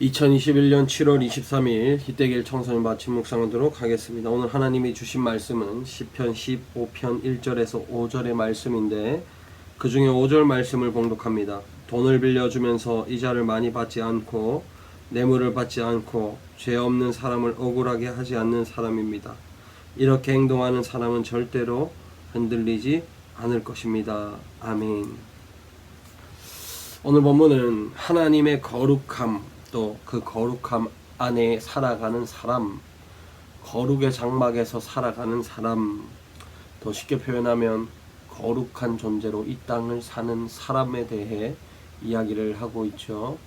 (2021년 7월 23일) 희대길 청소년 마침 묵상하도록 하겠습니다. 오늘 하나님이 주신 말씀은 시편 15편 1절에서 5절의 말씀인데, 그 중에 5절 말씀을 봉독합니다. 돈을 빌려주면서 이자를 많이 받지 않고 뇌물을 받지 않고 죄 없는 사람을 억울하게 하지 않는 사람입니다. 이렇게 행동하는 사람은 절대로 흔들리지 않을 것입니다. 아멘. 오늘 본문은 하나님의 거룩함, 또 그 거룩함 안에 살아가는 사람, 거룩의 장막에서 살아가는 사람, 더 쉽게 표현하면 거룩한 존재로 이 땅을 사는 사람에 대해 이야기를 하고 있죠.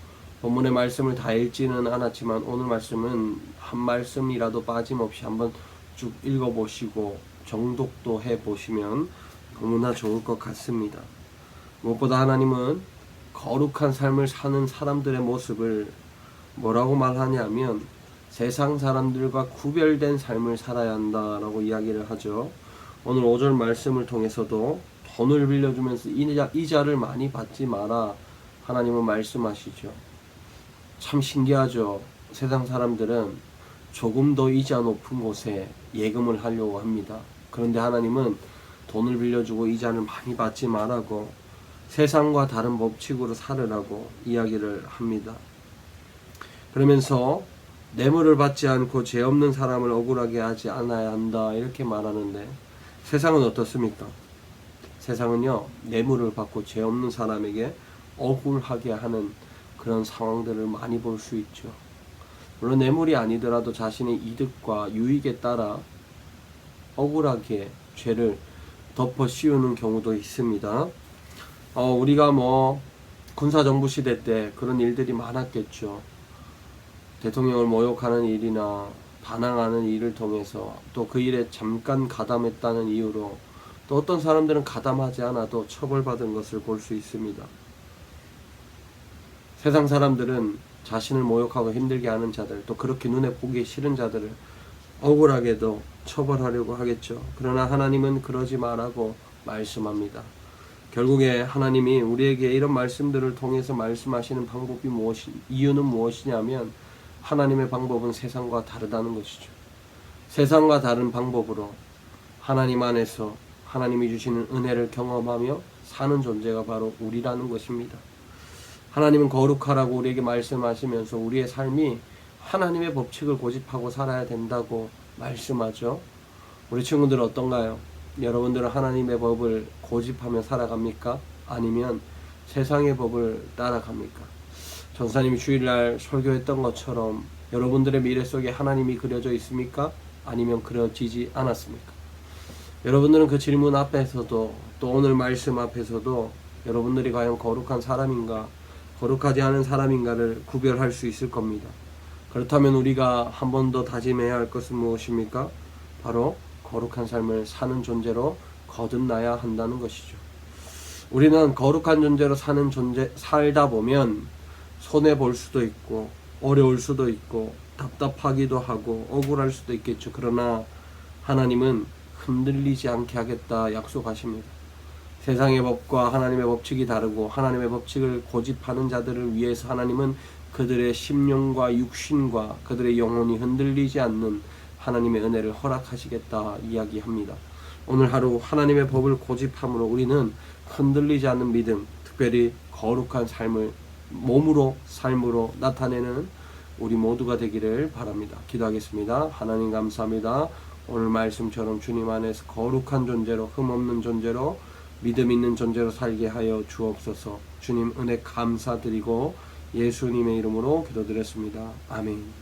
본문의 말씀을 다 읽지는 않았지만 오늘 말씀은 한 말씀이라도 빠짐없이 한번 쭉 읽어보시고 정독도 해보시면 너무나 좋을 것 같습니다. 무엇보다 하나님은 거룩한 삶을 사는 사람들의 모습을 뭐라고 말하냐면 세상 사람들과 구별된 삶을 살아야 한다라고 이야기를 하죠. 오늘 5절 말씀을 통해서도 돈을 빌려주면서 이자를 많이 받지 마라 하나님은 말씀하시죠. 참 신기하죠. 세상 사람들은 조금 더 이자 높은 곳에 예금을 하려고 합니다. 그런데 하나님은 돈을 빌려주고 이자를 많이 받지 말라고, 세상과 다른 법칙으로 살으라고 이야기를 합니다. 그러면서 뇌물을 받지 않고 죄 없는 사람을 억울하게 하지 않아야 한다 이렇게 말하는데, 세상은 어떻습니까? 세상은요, 뇌물을 받고 죄 없는 사람에게 억울하게 하는 그런 상황들을 많이 볼 수 있죠. 물론 뇌물이 아니더라도 자신의 이득과 유익에 따라 억울하게 죄를 덮어 씌우는 경우도 있습니다. 우리가 군사정부 시대 때 그런 일들이 많았겠죠. 대통령을 모욕하는 일이나 반항하는 일을 통해서, 또 그 일에 잠깐 가담했다는 이유로, 또 어떤 사람들은 가담하지 않아도 처벌받은 것을 볼 수 있습니다. 세상 사람들은 자신을 모욕하고 힘들게 하는 자들, 또 그렇게 눈에 보기 싫은 자들을 억울하게도 처벌하려고 하겠죠. 그러나 하나님은 그러지 말라고 말씀합니다. 결국에 하나님이 우리에게 이런 말씀들을 통해서 말씀하시는 이유는 무엇이냐면, 하나님의 방법은 세상과 다르다는 것이죠. 세상과 다른 방법으로 하나님 안에서 하나님이 주시는 은혜를 경험하며 사는 존재가 바로 우리라는 것입니다. 하나님은 거룩하라고 우리에게 말씀하시면서 우리의 삶이 하나님의 법칙을 고집하고 살아야 된다고 말씀하죠. 우리 친구들은 어떤가요? 여러분들은 하나님의 법을 고집하며 살아갑니까? 아니면 세상의 법을 따라갑니까? 전사님이 주일날 설교했던 것처럼 여러분들의 미래 속에 하나님이 그려져 있습니까? 아니면 그려지지 않았습니까? 여러분들은 그 질문 앞에서도, 또 오늘 말씀 앞에서도 여러분들이 과연 거룩한 사람인가, 거룩하지 않은 사람인가를 구별할 수 있을 겁니다. 그렇다면 우리가 한 번 더 다짐해야 할 것은 무엇입니까? 바로 거룩한 삶을 사는 존재로 거듭나야 한다는 것이죠. 우리는 거룩한 존재로 살다 보면 손해볼 수도 있고 어려울 수도 있고 답답하기도 하고 억울할 수도 있겠죠. 그러나 하나님은 흔들리지 않게 하겠다 약속하십니다. 세상의 법과 하나님의 법칙이 다르고 하나님의 법칙을 고집하는 자들을 위해서 하나님은 그들의 심령과 육신과 그들의 영혼이 흔들리지 않는 하나님의 은혜를 허락하시겠다 이야기합니다. 오늘 하루 하나님의 법을 고집함으로 우리는 흔들리지 않는 믿음, 특별히 거룩한 삶을 몸으로 삶으로 나타내는 우리 모두가 되기를 바랍니다. 기도하겠습니다. 하나님 감사합니다. 오늘 말씀처럼 주님 안에서 거룩한 존재로, 흠없는 존재로, 믿음 있는 존재로 살게 하여 주옵소서. 주님 은혜 감사드리고 예수님의 이름으로 기도드렸습니다. 아멘.